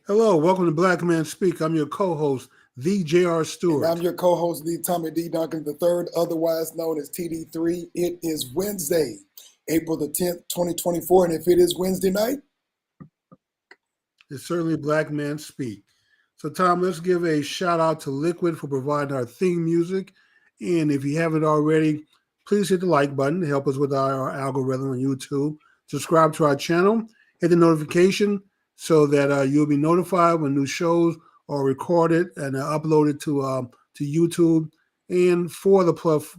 Hello, welcome to Black Man Speak. I'm your co-host, the J.R. And I'm Stewart. your co-host, the Tommy D. Duncan III, otherwise known as TD3. It is Wednesday, April the 10th, 2024. And if it is Wednesday night, It's certainly Black Man Speak. So, Tom, let's give a shout out to Liquid for providing our theme music. And if you haven't already, please hit the like button to help us with our algorithm on YouTube. Subscribe to our channel, hit the notification so that you'll be notified when new shows are recorded and uploaded to YouTube and for the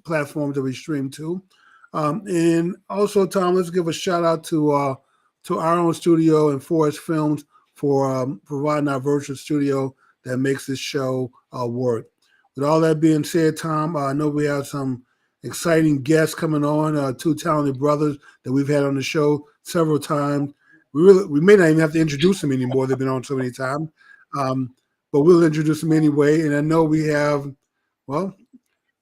platforms that we stream to. And also, Tom, let's give a shout out to our own studio and Forest Films for providing our virtual studio that makes this show work. With all that being said, Tom, I know we have some exciting guests coming on, two talented brothers that we've had on the show several times. We may not even have to introduce them anymore. They've been on so many times, but we'll introduce them anyway. And I know we have, well,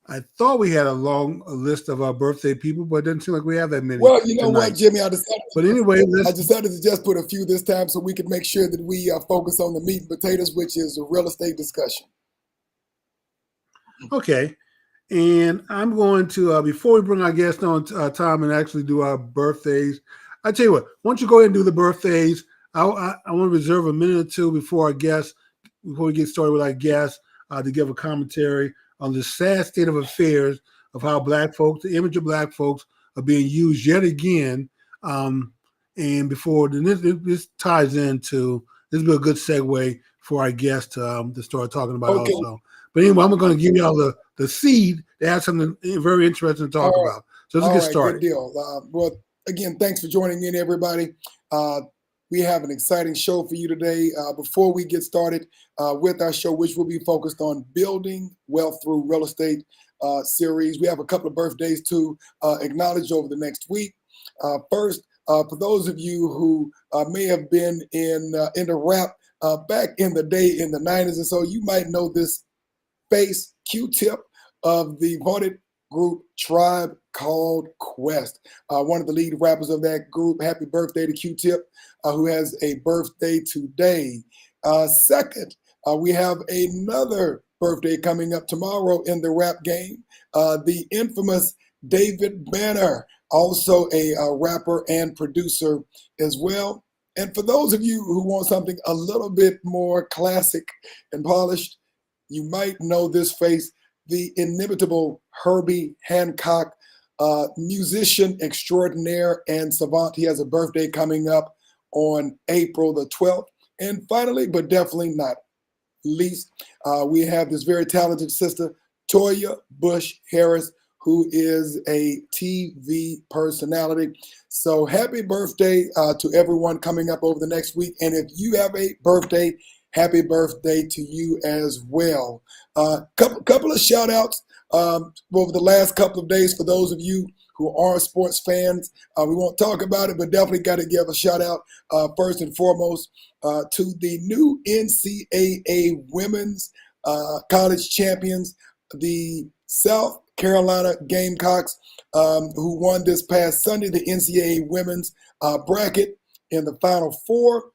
I thought we had a long list of our birthday people, but it doesn't seem like we have that many well, you know what, tonight. Jimmy, But anyway, I decided to just put a few this time so we could make sure that we focus on the meat and potatoes, which is a real estate discussion. Okay. And I'm going to, before we bring our guest on, Tom, and actually do our birthdays, I tell you what, why don't you go ahead and do the birthdays? I want to reserve a minute or two before we get started with our guests, to give a commentary on the sad state of affairs of how Black folks, the image of Black folks, are being used yet again. And before this ties into, this will be a good segue for our guest to start talking about also. But anyway, I'm going to give y'all the seed to have something very interesting to talk about. So let's get started. Good deal. Well, again, thanks for joining in, everybody. We have an exciting show for you today. Before we get started with our show, which will be focused on building wealth through real estate series, we have a couple of birthdays to acknowledge over the next week. First, for those of you who may have been in the rap back in the day in the 90s and so, you might know this face, Q-Tip, of the vaunted group Tribe Called Quest. One of the lead rappers of that group. Happy birthday to Q-Tip, who has a birthday today. Second, we have another birthday coming up tomorrow in the rap game. The infamous David Banner, also a rapper and producer as well. And for those of you who want something a little bit more classic and polished, you might know this face, the inimitable Herbie Hancock, musician extraordinaire and savant. He has a birthday coming up on April the 12th. And finally, but definitely not least, we have this very talented sister, Toya Bush Harris, who is a TV personality. So happy birthday to everyone coming up over the next week. And if you have a birthday, happy birthday to you as well. Couple of shout outs over the last couple of days for those of you who are sports fans. We won't talk about it, but definitely got to give a shout out first and foremost to the new NCAA women's college champions, the South Carolina Gamecocks, who won this past Sunday, the NCAA women's bracket in the Final Four.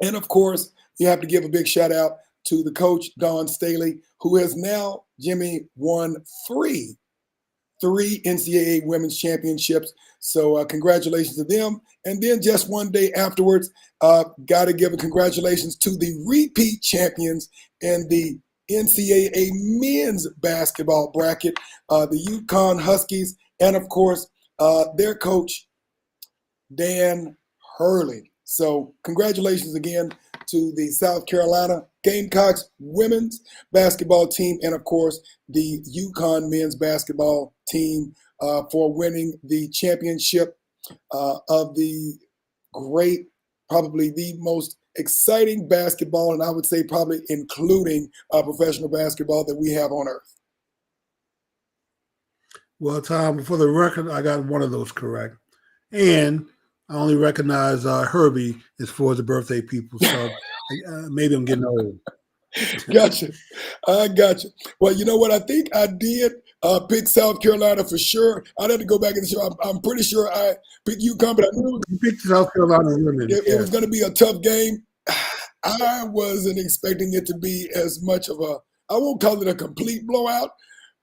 And of course, you have to give a big shout out to the coach, Dawn Staley, who has now, Jimmy, won three NCAA women's championships. So congratulations to them. And then just one day afterwards, got to give a congratulations to the repeat champions in the NCAA men's basketball bracket, the UConn Huskies, and of course, their coach, Dan Hurley. So congratulations again to the South Carolina Gamecocks women's basketball team, and of course the UConn men's basketball team for winning the championship of the great, probably the most exciting basketball, and I would say probably including professional basketball that we have on earth. Well, Tom, for the record, I got one of those correct. And I only recognize Herbie as far as the birthday people, so maybe I'm getting old. Gotcha. I gotcha. Well, you know what? I think I did pick South Carolina for sure. I'd have to go back in the show. I'm pretty sure I picked UConn, but I knew you picked South Carolina women. It was going to be a tough game. I wasn't expecting it to be as much of a, I won't call it a complete blowout,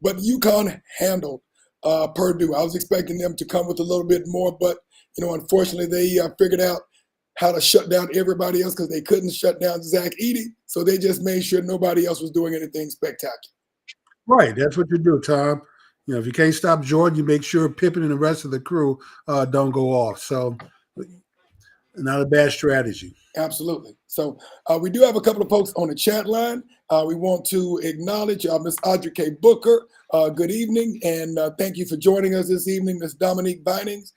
but UConn handled Purdue. I was expecting them to come with a little bit more, but unfortunately, they figured out how to shut down everybody else because they couldn't shut down Zach Edey. So they just made sure nobody else was doing anything spectacular. Right, that's what you do, Tom. If you can't stop Jordan, you make sure Pippen and the rest of the crew don't go off. So, not a bad strategy. Absolutely. So we do have a couple of folks on the chat line. We want to acknowledge Miss Audrey K. Booker. Good evening, and thank you for joining us this evening, Miss Dominique Vinings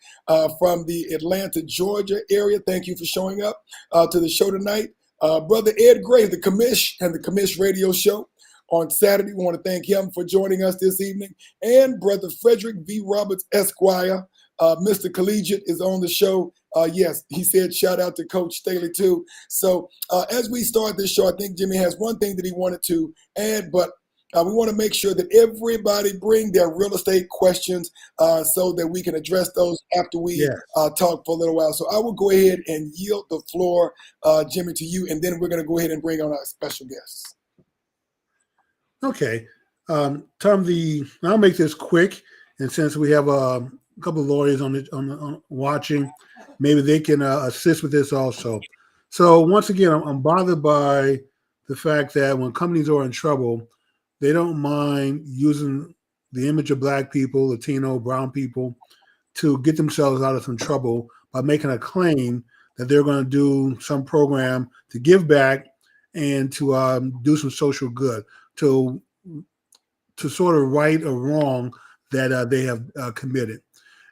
from the Atlanta, Georgia area. Thank you for showing up to the show tonight. Brother Ed Gray, the Commish and the Commish Radio Show on Saturday. We want to thank him for joining us this evening. And Brother Frederick V. Roberts, Esquire, Mr. Collegiate is on the show. Yes, he said shout out to Coach Staley too. So as we start this show, I think Jimmy has one thing that he wanted to add, but we want to make sure that everybody bring their real estate questions so that we can address those after we talk for a little while. So I will go ahead and yield the floor, Jimmy, to you, and then we're going to go ahead and bring on our special guests. Okay. Tom, I'll make this quick, and since we have a couple of lawyers on watching, maybe they can assist with this also. So once again, I'm bothered by the fact that when companies are in trouble, they don't mind using the image of Black people, Latino, brown people, to get themselves out of some trouble by making a claim that they're going to do some program to give back and to do some social good, to sort of right a wrong that they have committed.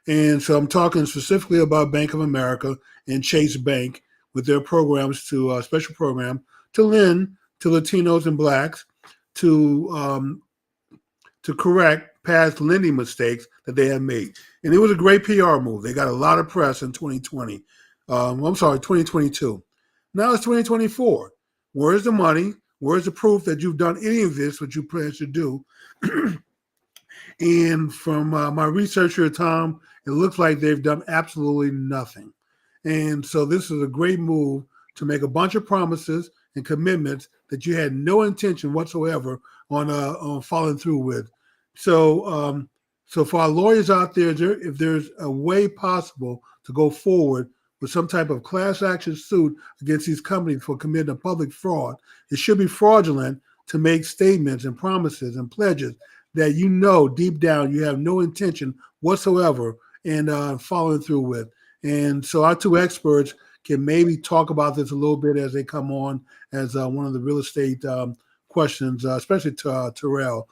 And so I'm talking specifically about Bank of America and Chase Bank with their programs to special program to lend to Latinos and Blacks to correct past lending mistakes that they have made. And it was a great PR move. They got a lot of press in 2020. 2022. Now it's 2024. Where's the money? Where's the proof that you've done any of this, what you plan to do? And from my research here, Tom, it looks like they've done absolutely nothing. And so this is a great move to make a bunch of promises and commitments that you had no intention whatsoever on following through with. So, so for our lawyers out there, if there's a way possible to go forward with some type of class action suit against these companies for committing a public fraud, it should be fraudulent to make statements and promises and pledges that deep down you have no intention whatsoever in following through with. And so our two experts can maybe talk about this a little bit as they come on as one of the real estate questions, especially to Terrell.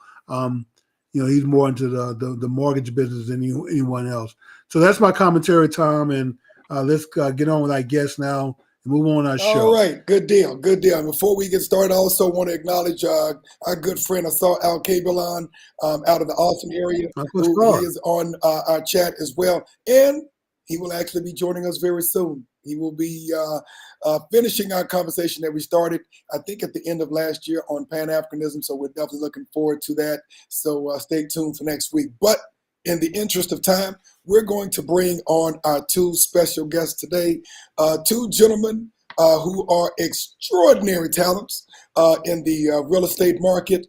He's more into the mortgage business than anyone else. So that's my commentary, Tom, and let's get on with our guests now and move on our show. All right, good deal, good deal. Before we get started, I also want to acknowledge our good friend. I saw Al Cabelon out of the Austin area, who he is on our chat as well, and he will actually be joining us very soon. He will be finishing our conversation that we started, I think, at the end of last year on Pan-Africanism. So we're definitely looking forward to that. So stay tuned for next week. But in the interest of time, we're going to bring on our two special guests today, two gentlemen who are extraordinary talents in the real estate market.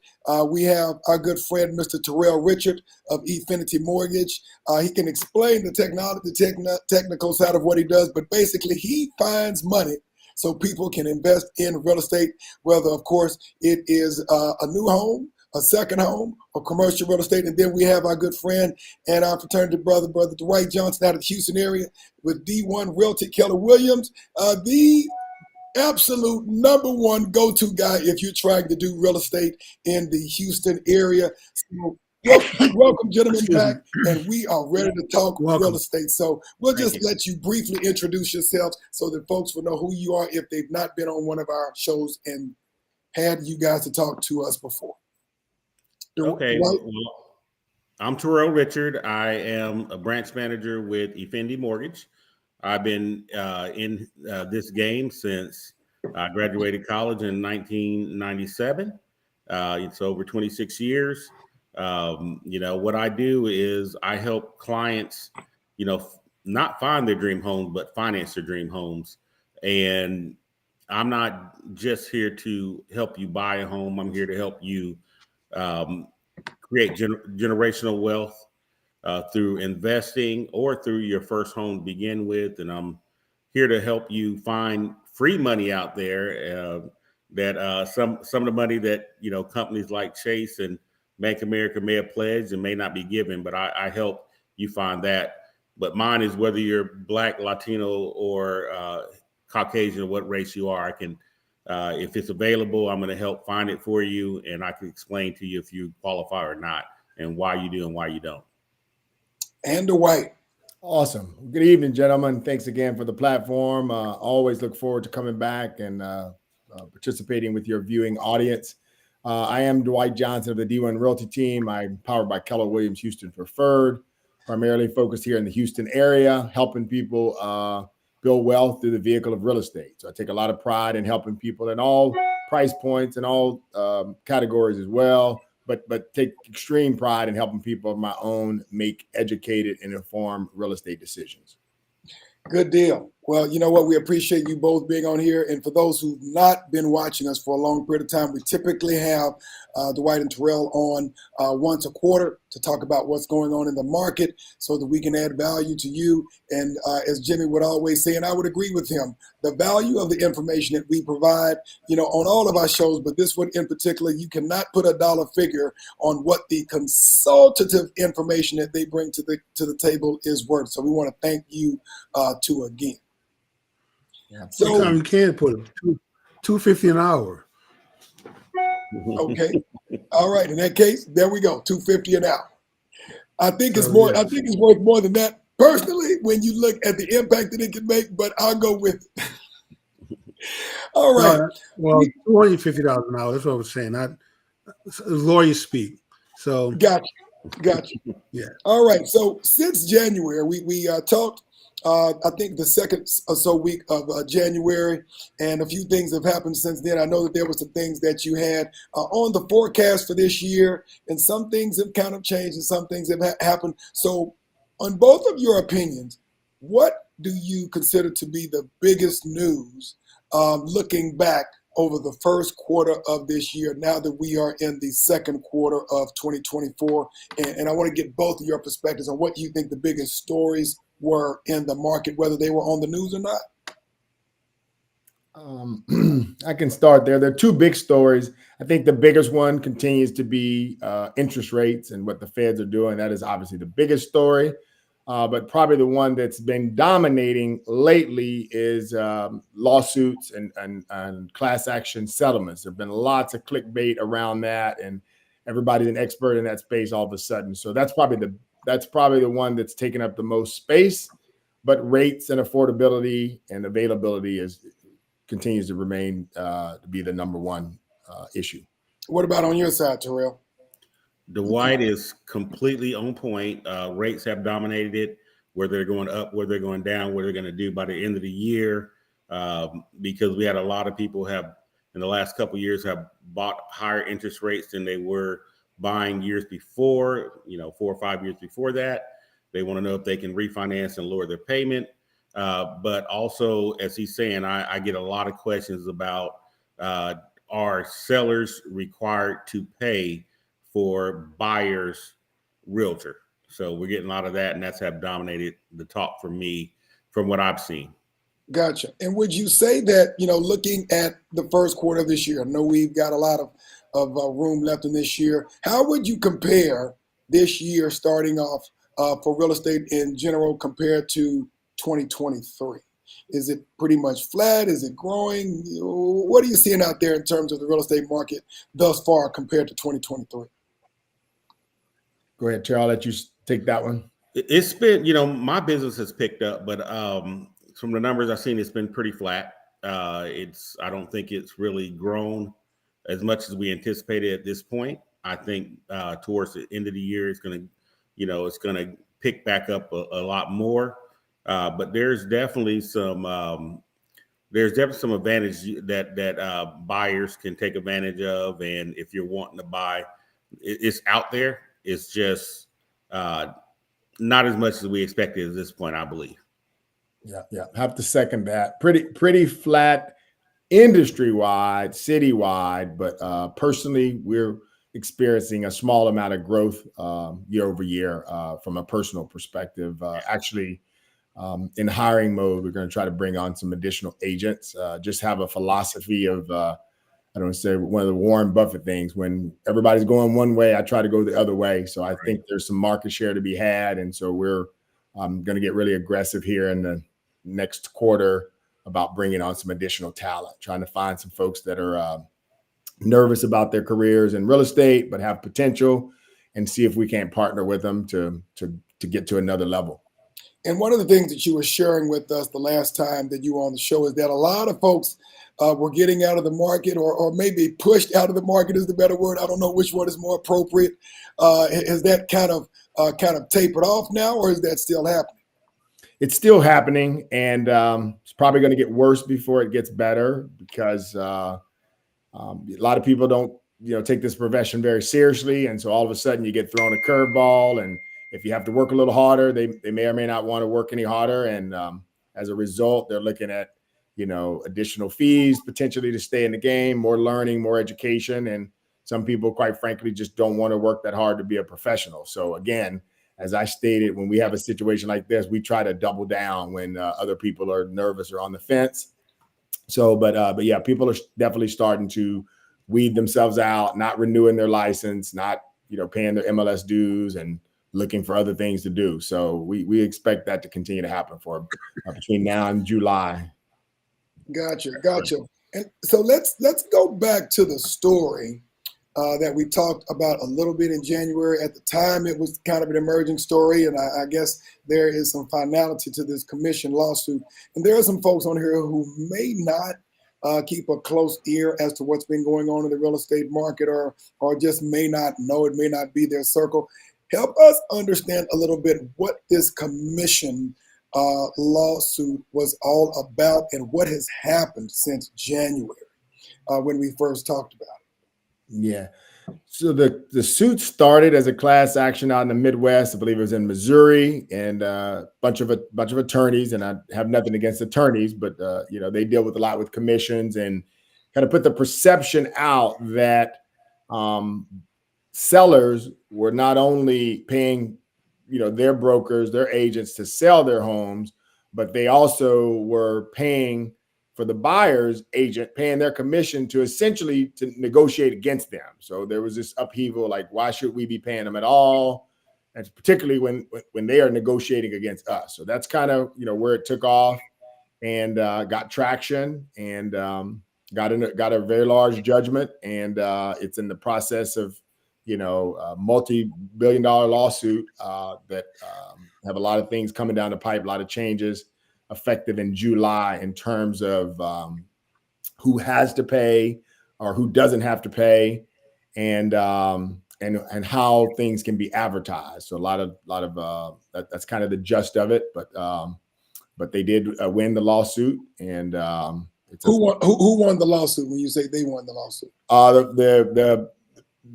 We have our good friend, Mr. Terrell Richard of Efinity Mortgage. He can explain the technical side of what he does, but basically he finds money so people can invest in real estate, whether, of course, it is a new home, a second home, or commercial real estate. And then we have our good friend and our fraternity brother Dwight Johnson out of the Houston area with D1 Realty, Keller Williams, the absolute number one go-to guy if you're trying to do real estate in the Houston area. So welcome, gentlemen, back, and we are ready to talk real estate. So we'll just let you briefly introduce yourselves so that folks will know who you are if they've not been on one of our shows and had you guys to talk to us before. Okay, well, I'm Terrell Richard. I am a branch manager with Efinity Mortgage. I've been in this game since I graduated college in 1997. It's over 26 years. What I do is I help clients, not find their dream homes, but finance their dream homes. And I'm not just here to help you buy a home. I'm here to help you um, create generational wealth through investing or through your first home to begin with. And I'm here to help you find free money out there that some of the money that companies like Chase and Bank of America may have pledged and may not be given, but I help you find that. But mine is whether you're Black, Latino, or Caucasian, or what race you are. I can, if it's available, I'm going to help find it for you, and I can explain to you if you qualify or not, and why you do and why you don't. And the white. Awesome. Good evening, gentlemen. Thanks again for the platform. Always look forward to coming back and participating with your viewing audience. I am Dwight Johnson of the D1 Realty team. I'm powered by Keller Williams Houston Preferred, primarily focused here in the Houston area, helping people build wealth through the vehicle of real estate. So I take a lot of pride in helping people in all price points and all categories as well. But take extreme pride in helping people of my own make educated and informed real estate decisions. Good deal. Well, you know what? We appreciate you both being on here. And for those who've not been watching us for a long period of time, we typically have Dwight and Terrell on once a quarter to talk about what's going on in the market so that we can add value to you. And as Jimmy would always say, and I would agree with him, the value of the information that we provide, on all of our shows, but this one in particular, you cannot put a dollar figure on what the consultative information that they bring to the table is worth. So we want to thank you two again. Yeah. So sometimes you can put it $2.50 an hour. Okay. All right. In that case, there we go. $2.50 an hour. I think it's more. Yes. I think it's worth more than that personally when you look at the impact that it can make. But I'll go with it. All right. Well, $250 an hour. That's what I was saying. Not lawyers speak. So gotcha. Yeah. All right. So since January, we talked. I think the second or so week of January, and a few things have happened since then. I know that there were some things that you had on the forecast for this year, and some things have kind of changed and some things have happened. So on both of your opinions, what do you consider to be the biggest news looking back over the first quarter of this year, now that we are in the second quarter of 2024? And I want to get both of your perspectives on what you think the biggest stories were in the market, whether they were on the news or not. I can start there. There are two big stories. I think the biggest one continues to be interest rates and what the Feds are doing. That is obviously the biggest story. But probably the one that's been dominating lately is lawsuits and class action settlements. There have been lots of clickbait around that, and everybody's an expert in that space all of a sudden. So that's probably the one that's taken up the most space. But rates and affordability and availability continues to remain to be the number one issue. What about on your side, Terrell? Dwight is completely on point. Rates have dominated it, whether they're going up, whether they're going down, what they're going to do by the end of the year, because we had a lot of people have, in the last couple of years, have bought higher interest rates than they were buying years before, 4 or 5 years before that. They want to know if they can refinance and lower their payment. But also, as he's saying, I get a lot of questions about are sellers required to pay for buyers' realtor? So we're getting a lot of that, and that's have dominated the talk for me from what I've seen. Gotcha. And would you say that, looking at the first quarter of this year, I know we've got a lot of room left in this year. How would you compare this year starting off for real estate in general compared to 2023? Is it pretty much flat? Is it growing? What are you seeing out there in terms of the real estate market thus far compared to 2023? Go ahead, Terrell. I'll let you take that one. It's been, my business has picked up, but from the numbers I've seen, it's been pretty flat. I don't think it's really grown as much as we anticipated at this point. I think towards the end of the year, it's going to pick back up a lot more. But there's definitely some advantage that buyers can take advantage of. And if you're wanting to buy, it's out there. It's just not as much as we expected at this point, I believe. Yeah. Have to second that. Pretty flat industry-wide, citywide, but personally, we're experiencing a small amount of growth year over year from a personal perspective. Actually, in hiring mode, we're going to try to bring on some additional agents. Just have a philosophy of, I don't say one of the Warren Buffett things. When everybody's going one way, I try to go the other way. So I think there's some market share to be had, and so we're going to get really aggressive here in the next quarter about bringing on some additional talent, trying to find some folks that are nervous about their careers in real estate but have potential, and see if we can't partner with them to get to another level. And one of the things that you were sharing with us the last time that you were on the show is that a lot of folks were getting out of the market, or maybe pushed out of the market is the better word. I don't know which one is more appropriate. Has that kind of tapered off now, or is that still happening? It's still happening, and it's probably going to get worse before it gets better, because a lot of people don't, take this profession very seriously, and so all of a sudden you get thrown a curveball, and if you have to work a little harder, they may or may not want to work any harder, and as a result, they're looking at additional fees potentially to stay in the game, more learning, more education, and some people, quite frankly, just don't want to work that hard to be a professional. So again, as I stated, when we have a situation like this, we try to double down when other people are nervous or on the fence. So, but yeah, people are definitely starting to weed themselves out, not renewing their license, not paying their MLS dues, and looking for other things to do. So we expect that to continue to happen for between now and July. Gotcha. And so let's go back to the story that we talked about a little bit in January. At the time, it was kind of an emerging story, and I guess there is some finality to this commission lawsuit. And there are some folks on here who may not keep a close ear as to what's been going on in the real estate market, or just may not know. It may not be their circle. Help us understand a little bit what this commission lawsuit was all about, and what has happened since January when we first talked about it. Yeah. So the suit started as a class action out in the Midwest. I believe it was in Missouri, and a bunch of attorneys. And I have nothing against attorneys, but they deal with a lot with commissions, and kind of put the perception out that sellers were not only paying their brokers, their agents to sell their homes, but they also were paying for the buyer's agent, paying their commission to essentially to negotiate against them. So there was this upheaval, like, why should we be paying them at all? And particularly when they are negotiating against us. So that's kind of, where it took off, and got traction, and got a very large judgment. And it's in the process of, a multi-billion-dollar lawsuit that have a lot of things coming down the pipe, a lot of changes effective in July in terms of who has to pay or who doesn't have to pay, and how things can be advertised. So a lot of that's kind of the gist of it. But they did win the lawsuit, and who won the lawsuit? When you say they won the lawsuit,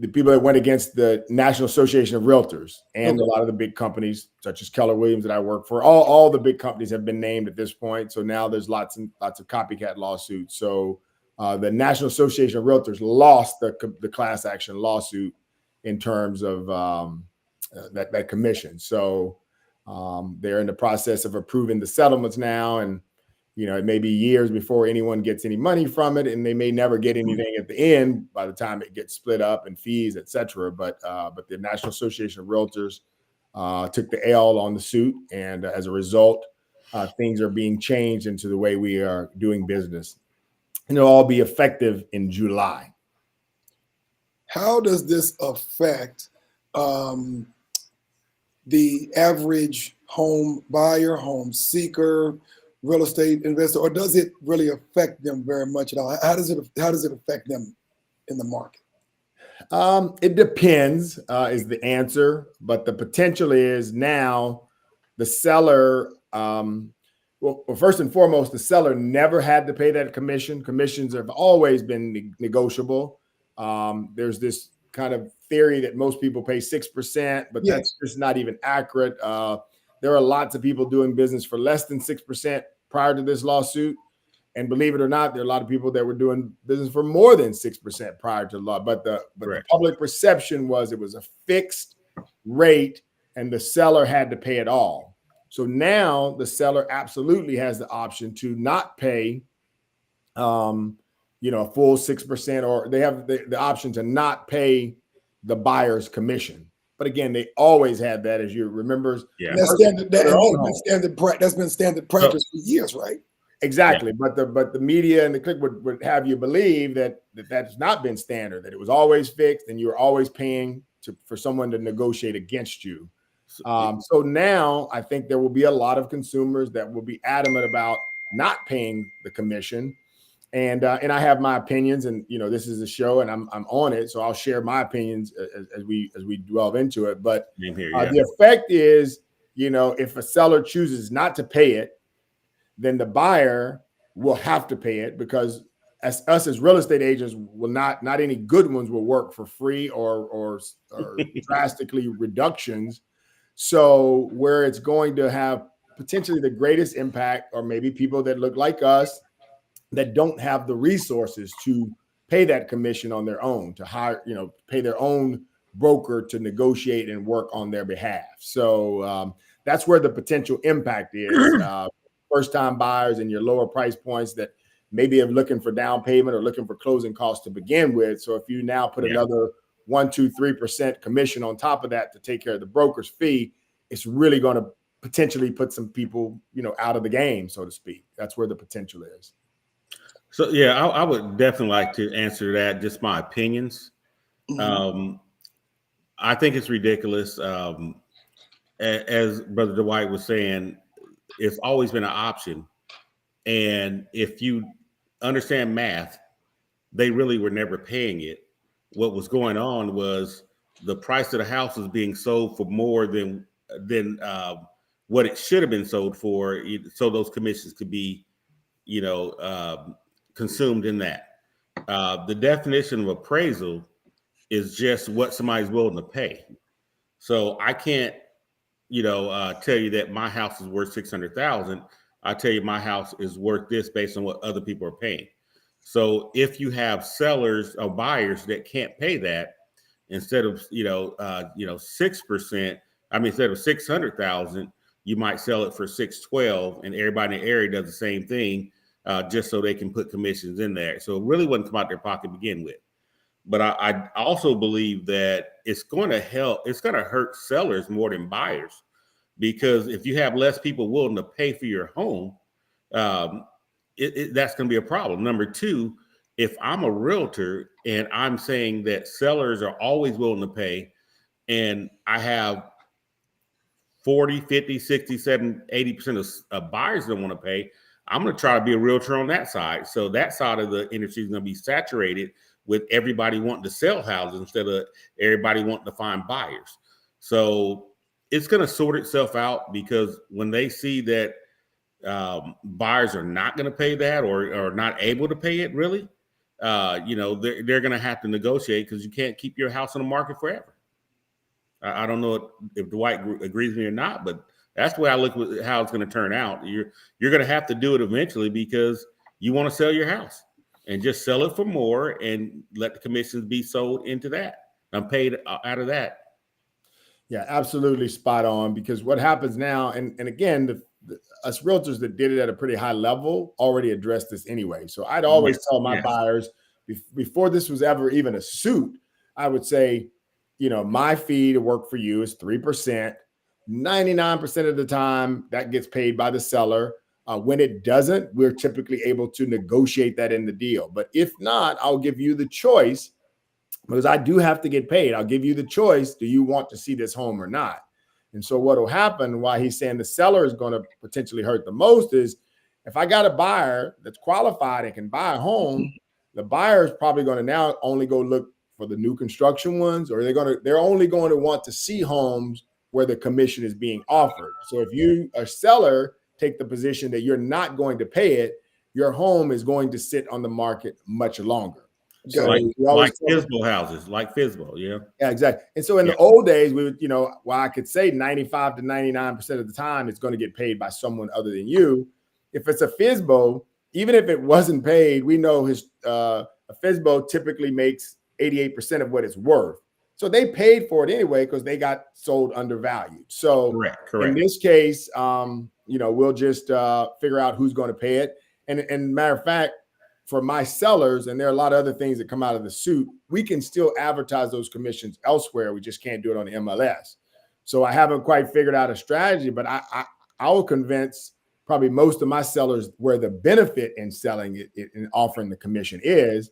the people that went against the National Association of Realtors, and a lot of the big companies such as Keller Williams that I work for. All the big companies have been named at this point. So now there's lots of copycat lawsuits. So the National Association of Realtors lost the class action lawsuit in terms of that commission. So they're in the process of approving the settlements now, and it may be years before anyone gets any money from it, and they may never get anything at the end by the time it gets split up and fees, et cetera. But the National Association of Realtors took the L on the suit, and as a result, things are being changed into the way we are doing business, and it'll all be effective in July. How does this affect the average home buyer, home seeker, real estate investor, or does it really affect them very much at all? How does it affect them in the market? It depends, is the answer, but the potential is now the seller. Well, first and foremost, the seller never had to pay that commission. Commissions have always been negotiable. There's this kind of theory that most people pay 6%, but that's just not even accurate. There are lots of people doing business for less than 6% prior to this lawsuit. And believe it or not, there are a lot of people that were doing business for more than 6% prior to the law. But the public perception was it was a fixed rate and the seller had to pay it all. So now the seller absolutely has the option to not pay, a full 6%, or they have the option to not pay the buyer's commission. But again, they always had that, as you remember. Yeah, that's been standard practice for years, right? Exactly. Yeah. But the media and the click would have you believe that that's not been standard, that it was always fixed and you were always paying for someone to negotiate against you. So now I think there will be a lot of consumers that will be adamant about not paying the commission. And I have my opinions, and this is a show and I'm on it, so I'll share my opinions as we delve into it. But the effect is, if a seller chooses not to pay it, then the buyer will have to pay it, because as real estate agents will not any good ones will work for free or drastically reductions. So where it's going to have potentially the greatest impact, or maybe people that look like us that don't have the resources to pay that commission on their own, to hire, pay their own broker to negotiate and work on their behalf. So that's where the potential impact is. First-time buyers and your lower price points that maybe are looking for down payment or looking for closing costs to begin with. So if you now put another 1%, 2%, 3% commission on top of that to take care of the broker's fee, it's really going to potentially put some people, out of the game, so to speak. That's where the potential is. So I would definitely like to answer that. Just my opinions. Mm-hmm. I think it's ridiculous. As Brother Dwight was saying, it's always been an option. And if you understand math, they really were never paying it. What was going on was the price of the house was being sold for more than what it should have been sold for, so those commissions could be, consumed in that. The definition of appraisal is just what somebody's willing to pay. So I can't, tell you that my house is worth $600,000. I tell you my house is worth this based on what other people are paying. So if you have sellers or buyers that can't pay that, instead of 6%, instead of 600,000, you might sell it for 612, and everybody in the area does the same thing, just so they can put commissions in there. So it really wouldn't come out their pocket to begin with. But I also believe that it's going to hurt sellers more than buyers, because if you have less people willing to pay for your home, that's going to be a problem. Number two, if I'm a realtor and I'm saying that sellers are always willing to pay, and I have 40, 50, 60, 70, 80% of buyers that want to pay, I'm going to try to be a realtor on that side. So that side of the industry is going to be saturated with everybody wanting to sell houses instead of everybody wanting to find buyers. So it's going to sort itself out, because when they see that buyers are not going to pay that or not able to pay it, really, they're going to have to negotiate, because you can't keep your house on the market forever. I don't know if Dwight agrees with me or not, but that's the way I look at how it's going to turn out. You're going to have to do it eventually, because you want to sell your house, and just sell it for more and let the commissions be sold into that. I'm paid out of that. Yeah, absolutely spot on. Because what happens now, and again, us realtors that did it at a pretty high level already addressed this anyway. So I'd always tell my buyers, before this was ever even a suit, I would say, my fee to work for you is 3%. 99% of the time that gets paid by the seller. When it doesn't, we're typically able to negotiate that in the deal. But if not, I'll give you the choice, because I do have to get paid. I'll give you the choice. Do you want to see this home or not? And so what will happen, why he's saying the seller is going to potentially hurt the most, is if I got a buyer that's qualified and can buy a home, the buyer is probably going to now only go look for the new construction ones, or they're only going to want to see homes where the commission is being offered. So if you, a seller, take the position that you're not going to pay it, your home is going to sit on the market much longer. So like FSBO houses, like FSBO, yeah. Yeah, exactly. And so in the old days, we would, while I could say 95 to 99% of the time it's going to get paid by someone other than you, if it's a FSBO, even if it wasn't paid, we know a FSBO typically makes 88% of what it's worth. So they paid for it anyway because they got sold undervalued. So Correct. in this case, we'll just figure out who's going to pay it. And matter of fact, for my sellers, and there are a lot of other things that come out of the suit, we can still advertise those commissions elsewhere. We just can't do it on the MLS. So I haven't quite figured out a strategy, but I will convince probably most of my sellers where the benefit in selling it and offering the commission is.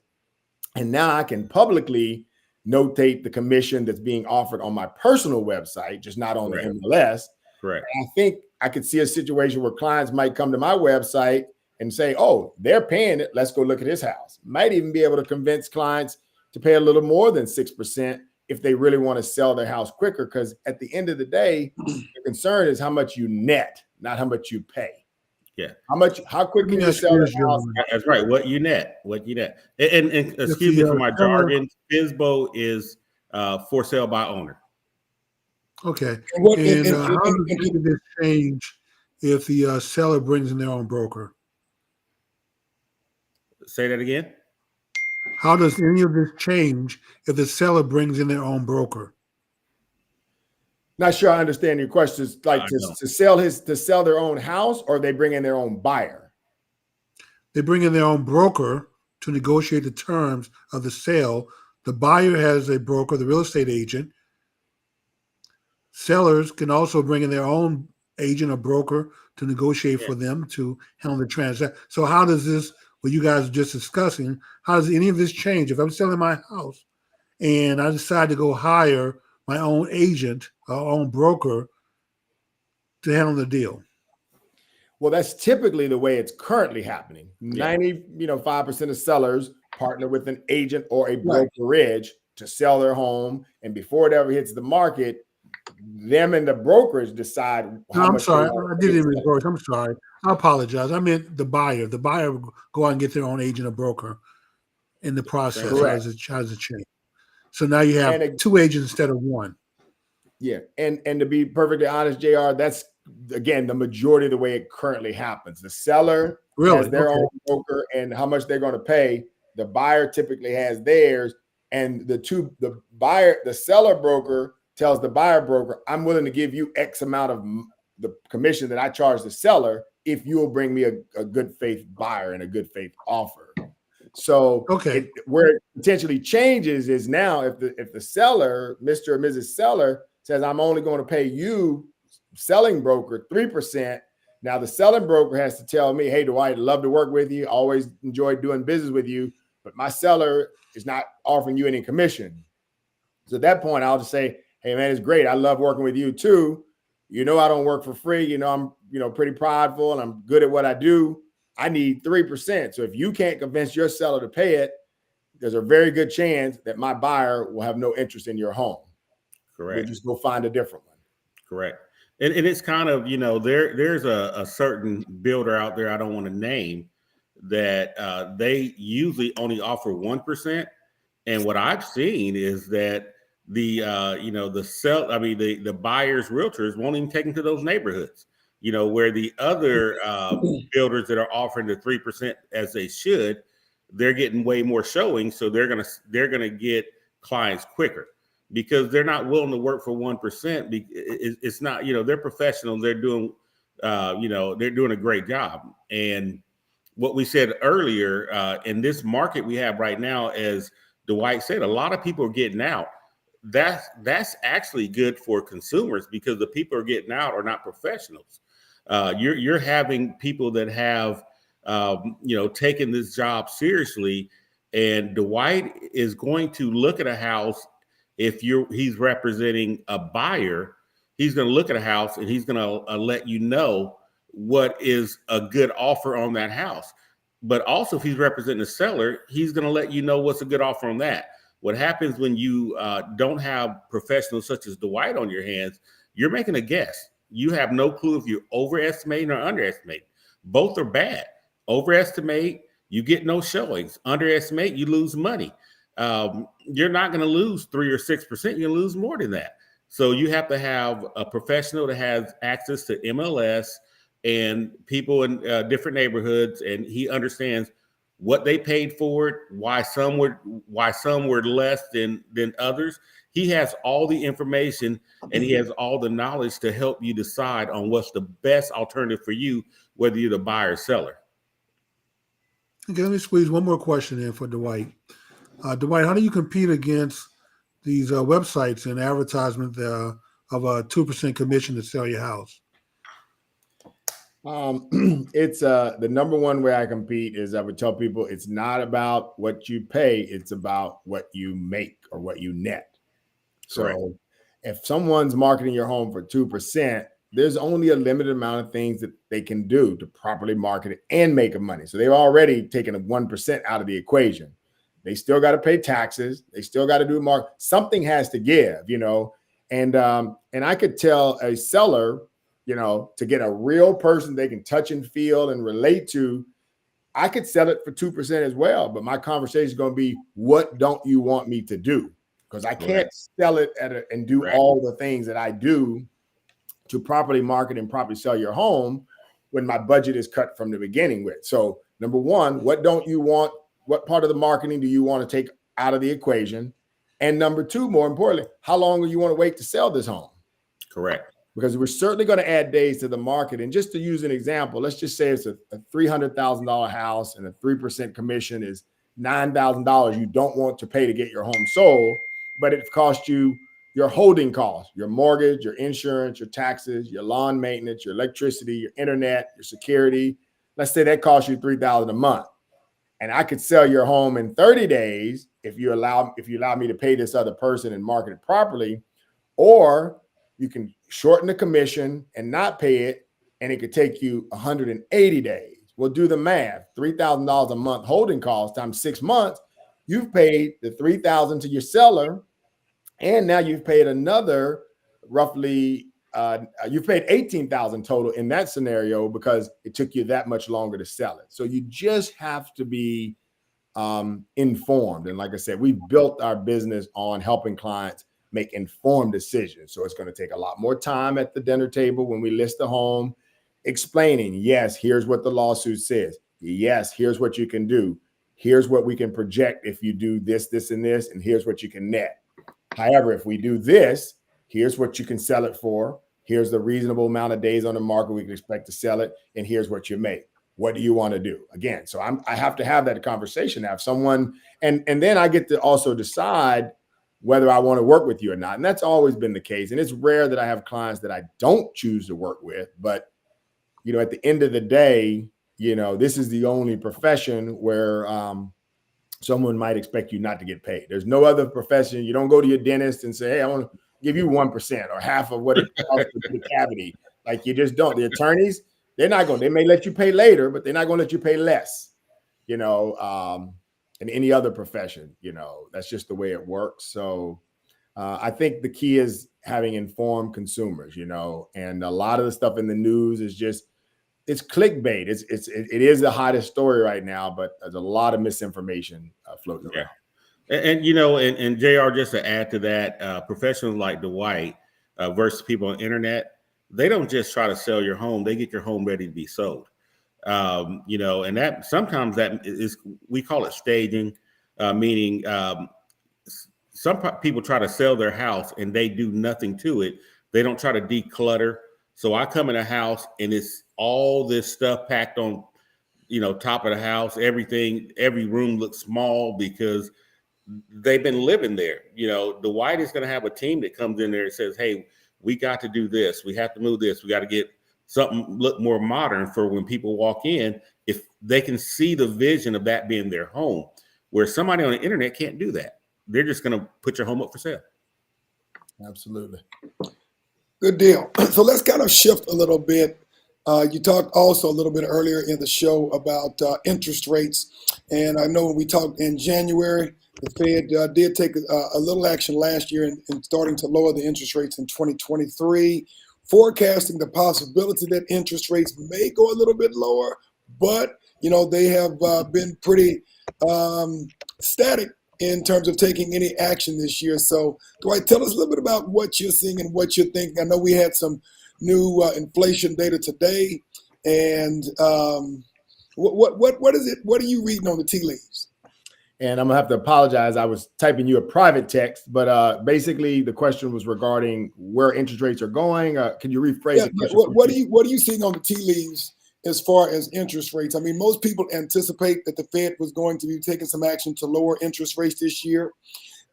And now I can publicly notate the commission that's being offered on my personal website, just not on the MLS. Correct. And I think I could see a situation where clients might come to my website and say, oh, they're paying it. Let's go look at his house. Might even be able to convince clients to pay a little more than 6% if they really want to sell their house quicker. Because at the end of the day, the concern is how much you net, not how much you pay. Yeah. How quick can you sell the house? That's right. What you net. And excuse me for my jargon, FSBO is for sale by owner. Okay. How does this change if the seller brings in their own broker? Say that again. How does any of this change if the seller brings in their own broker? Not sure I understand your question. It's like to sell their own house, or they bring in their own buyer? They bring in their own broker to negotiate the terms of the sale. The buyer has a broker, the real estate agent. Sellers can also bring in their own agent or broker to negotiate for them to handle the transaction. So how does this, what you guys are just discussing, how does any of this change? If I'm selling my house and I decide to go hire my own agent or own broker to handle the deal? Well, that's typically the way it's currently happening. 95% of sellers partner with an agent or a brokerage to sell their home. And before it ever hits the market, them and the brokerage decide how much. I'm sorry, I didn't reverse. I'm sorry. I apologize. I meant the buyer. The buyer will go out and get their own agent or broker in the process. How does it change? So now you have two agents instead of one. Yeah. And to be perfectly honest, JR, that's, again, the majority of the way it currently happens. The seller has their own broker and how much they're going to pay. The buyer typically has theirs. And the seller broker tells the buyer broker, I'm willing to give you X amount of the commission that I charge the seller if you will bring me a good faith buyer and a good faith offer. So where it potentially changes is now if the seller, Mr. or Mrs. Seller, says, I'm only going to pay you, selling broker, 3%. Now the selling broker has to tell me, hey, Dwight, love to work with you. Always enjoyed doing business with you, but my seller is not offering you any commission. So at that point, I'll just say, hey, man, it's great. I love working with you too. I don't work for free. I'm, pretty prideful and I'm good at what I do. I need 3%. So if you can't convince your seller to pay it, there's a very good chance that my buyer will have no interest in your home. Correct. We'll just go find a different one. Correct. And it's kind of, there's a certain builder out there I don't want to name that they usually only offer 1%. And what I've seen is that the buyer's realtors won't even take them to those neighborhoods, where the other builders that are offering the 3% as they should, they're getting way more showing. So they're going to get clients quicker because they're not willing to work for 1%. It's not, they're professionals. They're doing, they're doing a great job. And what we said earlier, in this market we have right now, as Dwight said, a lot of people are getting out. That's actually good for consumers because the people are getting out are not professionals. You're having people that have, taken this job seriously, and Dwight is going to look at a house. If he's representing a buyer, he's going to look at a house and he's going to let you know what is a good offer on that house. But also, if he's representing a seller, he's going to let you know what's a good offer on that. What happens when you don't have professionals such as Dwight on your hands, you're making a guess. You have no clue if you're overestimating or underestimating. Both are bad. Overestimate, you get no showings. Underestimate, you lose money. You're not going to lose 3 or 6%. You're going to lose more than that. So you have to have a professional that has access to MLS, and people in different neighborhoods, and he understands what they paid for it, why some were less than others. He has all the information and he has all the knowledge to help you decide on what's the best alternative for you, whether you're the buyer or seller. Okay, let me squeeze one more question in for Dwight. Dwight, how do you compete against these websites and advertisement of a 2% commission to sell your house? It's the number one way I compete is I would tell people it's not about what you pay, it's about what you make or what you net. Correct. So if someone's marketing your home for 2%, there's only a limited amount of things that they can do to properly market it and make money. So they've already taken a 1% out of the equation. They still got to pay taxes. They still got to do something has to give, and I could tell a seller, to get a real person they can touch and feel and relate to, I could sell it for 2% as well. But my conversation is going to be, what don't you want me to do? Because I can't sell it and do all the things that I do to properly market and properly sell your home when my budget is cut from the beginning with. So number one, what don't you want? What part of the marketing do you want to take out of the equation? And number two, more importantly, how long do you want to wait to sell this home? Correct. Because we're certainly going to add days to the market. And just to use an example, let's just say it's a $300,000 house and a 3% commission is $9,000 you don't want to pay to get your home sold, but it costs you your holding costs, your mortgage, your insurance, your taxes, your lawn maintenance, your electricity, your internet, your security. Let's say that costs you $3,000 a month. And I could sell your home in 30 days if you allow me to pay this other person and market it properly, or you can shorten the commission and not pay it, and it could take you 180 days. We'll do the math. $3,000 a month holding cost times 6 months. You've paid the $3,000 to your seller, and now you've paid another roughly. You've paid $18,000 total in that scenario because it took you that much longer to sell it. So you just have to be informed. And like I said, we built our business on helping clients make informed decisions. So it's going to take a lot more time at the dinner table when we list the home, explaining, yes, here's what the lawsuit says. Yes, here's what you can do. Here's what we can project if you do this, this, and this, and here's what you can net. However, if we do this, here's what you can sell it for. Here's the reasonable amount of days on the market we can expect to sell it, and here's what you make. What do you want to do? Again, so I have to have that conversation, have someone, and then I get to also decide whether I want to work with you or not. And that's always been the case. And it's rare that I have clients that I don't choose to work with. But, at the end of the day, this is the only profession where someone might expect you not to get paid. There's no other profession. You don't go to your dentist and say, hey, I want to give you 1% or half of what it costs to the cavity. Like, you just don't. The attorneys, they may let you pay later, but they're not going to let you pay less, in any other profession. That's just the way it works. So I think the key is having informed consumers, and a lot of the stuff in the news is just, it's clickbait. It is the hottest story right now, but there's a lot of misinformation floating around. And and JR, just to add to that, professionals like Dwight versus people on the internet, they don't just try to sell your home; they get your home ready to be sold. And that sometimes that is, we call it staging, meaning some people try to sell their house and they do nothing to it. They don't try to declutter. So I come in a house and it's all this stuff packed on, top of the house. Every room looks small because they've been living there. Dwight is going to have a team that comes in there and says, hey, we got to do this. We have to move this. We got to get something look more modern for when people walk in, if they can see the vision of that being their home, where somebody on the internet can't do that. They're just going to put your home up for sale. Absolutely. Good deal. So let's kind of shift a little bit. You talked also a little bit earlier in the show about interest rates. And I know when we talked in January, the Fed did take a little action last year in starting to lower the interest rates in 2023, forecasting the possibility that interest rates may go a little bit lower, but they have been pretty static in terms of taking any action this year. So Dwight, tell us a little bit about what you're seeing and what you're thinking. I know we had some new inflation data today. And what is it? What are you reading on the tea leaves? And I'm gonna have to apologize. I was typing you a private text, but basically the question was regarding where interest rates are going. Can you rephrase the question? What are you seeing on the tea leaves as far as interest rates? I mean, most people anticipate that the Fed was going to be taking some action to lower interest rates this year.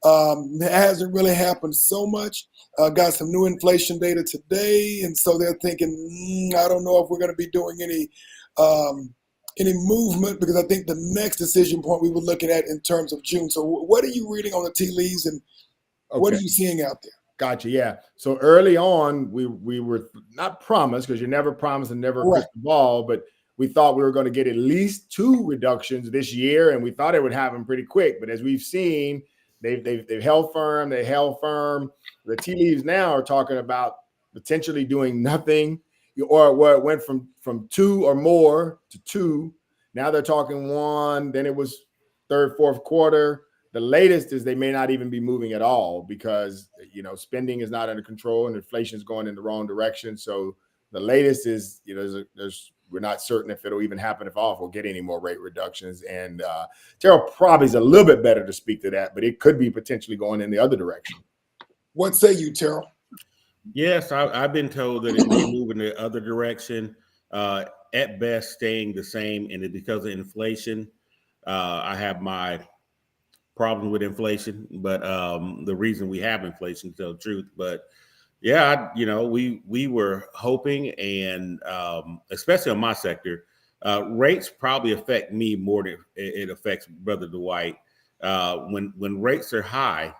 It hasn't really happened so much. Got some new inflation data today, and so they're thinking, I don't know if we're going to be doing any movement, because I think the next decision point we were looking at in terms of June. So what are you reading on the tea leaves, and what are you seeing out there? Gotcha. Yeah. So early on, we were not promised, because you never promise and never crystal ball, but we thought we were going to get at least 2 reductions this year, and we thought it would happen pretty quick. But as we've seen, they've held firm. They held firm. The tea leaves now are talking about potentially doing nothing, or where it went from 2 or more to 2. Now they're talking 1. Then it was third, fourth quarter. The latest is they may not even be moving at all, because spending is not under control and inflation is going in the wrong direction. So the latest is we're not certain if it'll even happen, if we'll get any more rate reductions. And Terrell probably is a little bit better to speak to that, but it could be potentially going in the other direction. What say you, Terrell? Yes, I've been told that it may move in the other direction. At best, staying the same, and because of inflation, I have my problem with inflation. But the reason we have inflation, to tell the truth, but yeah, we were hoping, and especially on my sector, rates probably affect me more than it affects Brother Dwight. When rates are high,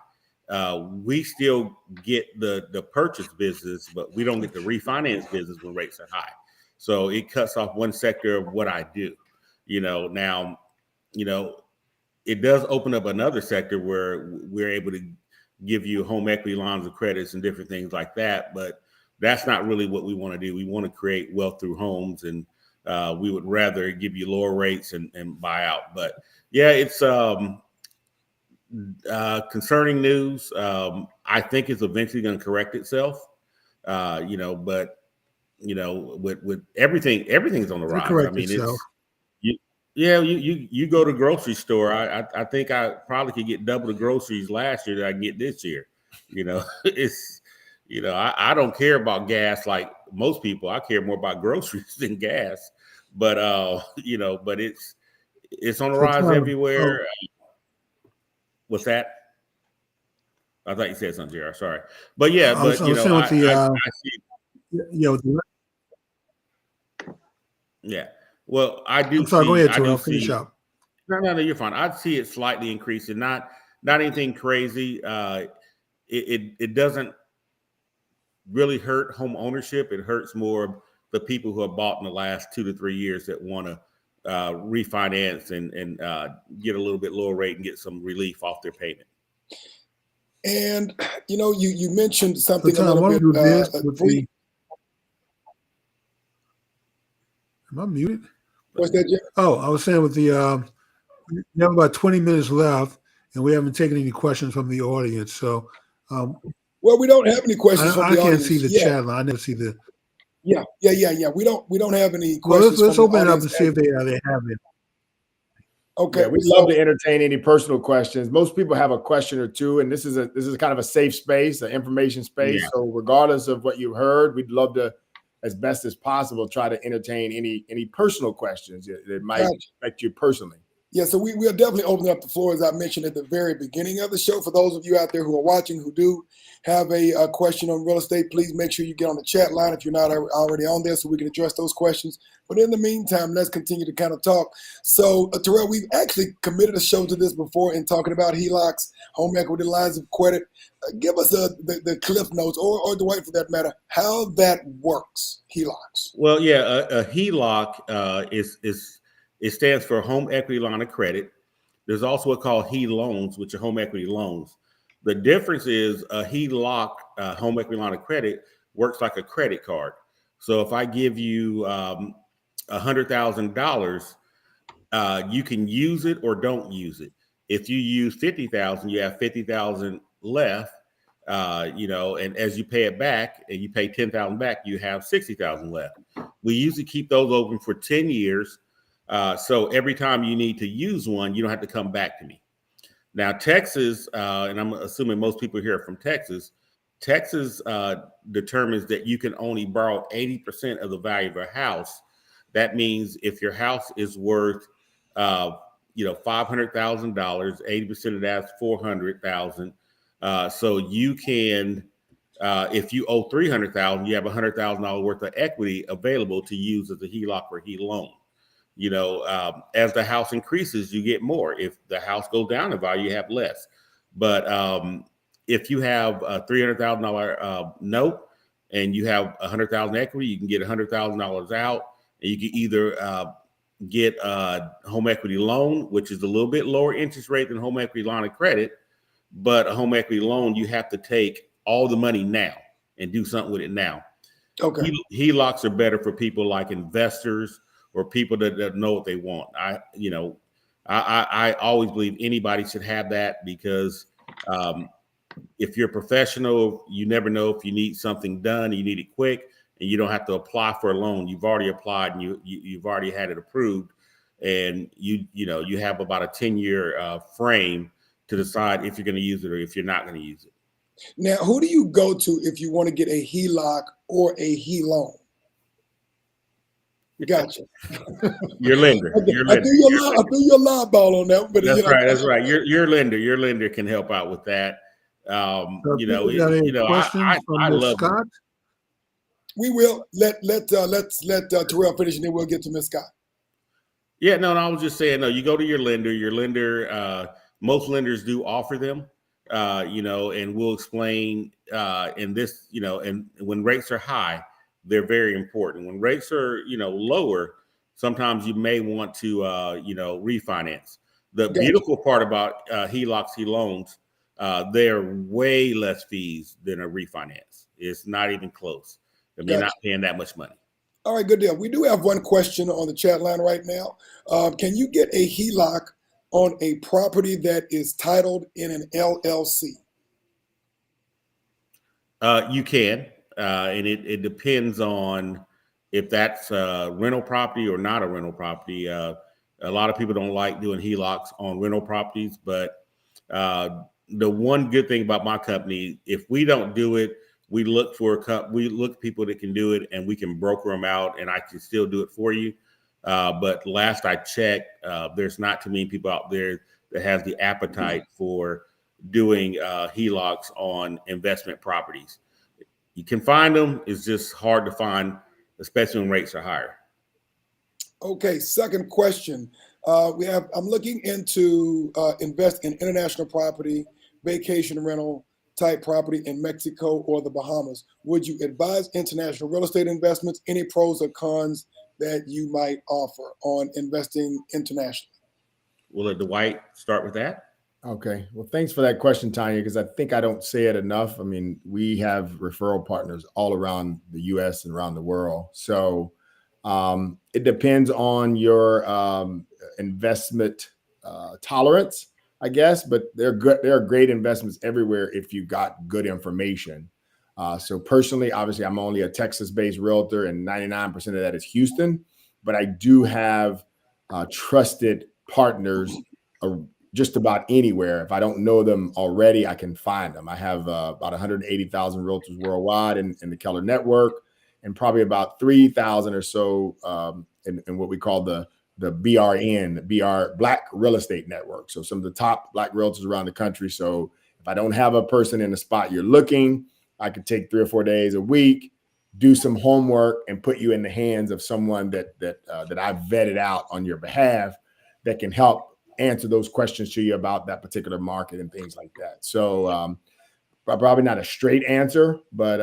we still get the purchase business, but we don't get the refinance business when rates are high. So it cuts off one sector of what I do. Now, it does open up another sector where we're able to give you home equity lines of credits and different things like that. But that's not really what we want to do. We want to create wealth through homes, and we would rather give you lower rates and buy out. But yeah, it's concerning news. I think it's eventually going to correct itself. But with everything's on the rise. I mean, itself. You go to the grocery store. I think I probably could get double the groceries last year that I can get this year. It's I don't care about gas like most people. I care more about groceries than gas. But but it's on the rise everywhere. What's that? I thought you said something, JR. Sorry, but yeah, I see. Yeah. Well, I do. I'm sorry. Go ahead, Terrell. Finish up. No, you're fine. I'd see it slightly increasing, not anything crazy. It doesn't really hurt home ownership. It hurts more the people who have bought in the last 2 to 3 years that want to refinance and get a little bit lower rate and get some relief off their payment. And you mentioned something so, Tom, a little bit. Am I muted? What's that, Jim? Oh, I was saying we have about 20 minutes left, and we haven't taken any questions from the audience. So, we don't have any questions from the audience. I can't see the chat line. I never see the. Yeah. We don't have any questions. Well, let's open it up and see if they have it. Okay, yeah, we'd love to entertain any personal questions. Most people have a question or two, and this is kind of a safe space, an information space. Yeah. So regardless of what you heard, we'd love to, as best as possible, try to entertain any personal questions that might affect you personally. Yeah, so we are definitely opening up the floor, as I mentioned at the very beginning of the show. For those of you out there who are watching who do have a question on real estate, please make sure you get on the chat line if you're not already on there, so we can address those questions. But in the meantime, let's continue to kind of talk. So, Terrell, we've actually committed a show to this before in talking about HELOCs, home equity lines of credit. Give us the cliff notes, or Dwight for that matter, how that works, HELOCs. Well, yeah, a HELOC it stands for home equity line of credit. There's also what's called HE loans, which are home equity loans. The difference is a HELOC, home equity line of credit, works like a credit card. So if I give you $100,000, you can use it or don't use it. If you use $50,000, you have $50,000 left. And as you pay it back, and you pay $10,000 back, you have $60,000 left. We usually keep those open for 10 years. So every time you need to use one, you don't have to come back to me. Now, Texas, and I'm assuming most people here are from Texas, Texas determines that you can only borrow 80% of the value of a house. That means if your house is worth, $500,000, 80% of that's $400,000. So you can, if you owe $300,000, you have $100,000 worth of equity available to use as a HELOC or HE loan. As the house increases, you get more. If the house goes down in value, you have less. But if you have a $300,000 note and you have $100,000 equity, you can get $100,000 out, and you can either get a home equity loan, which is a little bit lower interest rate than home equity line of credit. But a home equity loan, you have to take all the money now and do something with it now. Okay. HELOCs are better for people like investors or people that know what they want. I always believe anybody should have that, because if you're a professional, you never know if you need something done, you need it quick, and you don't have to apply for a loan. You've already applied and you've already had it approved, and you have about a 10-year frame to decide if you're going to use it or if you're not going to use it. Now, who do you go to if you want to get a HELOC or a HE loan? Gotcha. Your lender. Okay. Your I lender. threw your live ball on that, but That's right. That's right. Your lender can help out with that. Got any questions from I Ms. love Scott? We will let's let Terrell finish, and then we'll get to Ms. Scott. Yeah, no, I was just saying, no, you go to your lender. Your lender, most lenders do offer them, and we'll explain in this, and when rates are high, they're very important. When rates are, lower, sometimes you may want to, refinance. The beautiful part about HELOCs, HE loans, they're way less fees than a refinance. It's not even close. I mean, you're not paying that much money. All right, good deal. We do have one question on the chat line right now. Can you get a HELOC on a property that is titled in an LLC? You can, and it depends on if that's a rental property or not a rental property. A lot of people don't like doing HELOCs on rental properties, but the one good thing about my company, if we don't do it, we look at people that can do it, and we can broker them out, and I can still do it for you. But last I checked, there's not too many people out there that has the appetite for doing HELOCs on investment properties. You can find them. It's just hard to find, especially when rates are higher. Okay, second question. I'm looking into invest in international property, vacation rental type property in Mexico or the Bahamas. Would you advise international real estate investments? Any pros or cons that you might offer on investing internationally? We'll let Dwight start with that. Okay. Well, thanks for that question, Tanya, because I think I don't say it enough. I mean, we have referral partners all around the U.S. and around the world. So it depends on your investment tolerance, I guess, but they're good. There are great investments everywhere if you got good information. So personally, obviously, I'm only a Texas-based realtor, and 99% of that is Houston. But I do have trusted partners just about anywhere. If I don't know them already, I can find them. I have about 180,000 realtors worldwide in the Keller network, and probably about 3,000 or so in what we call the BRN, Black Real Estate Network. So some of the top Black realtors around the country. So if I don't have a person in the spot you're looking, I could take 3 or 4 days a week, do some homework, and put you in the hands of someone that I've vetted out on your behalf that can help answer those questions to you about that particular market and things like that. So probably not a straight answer, but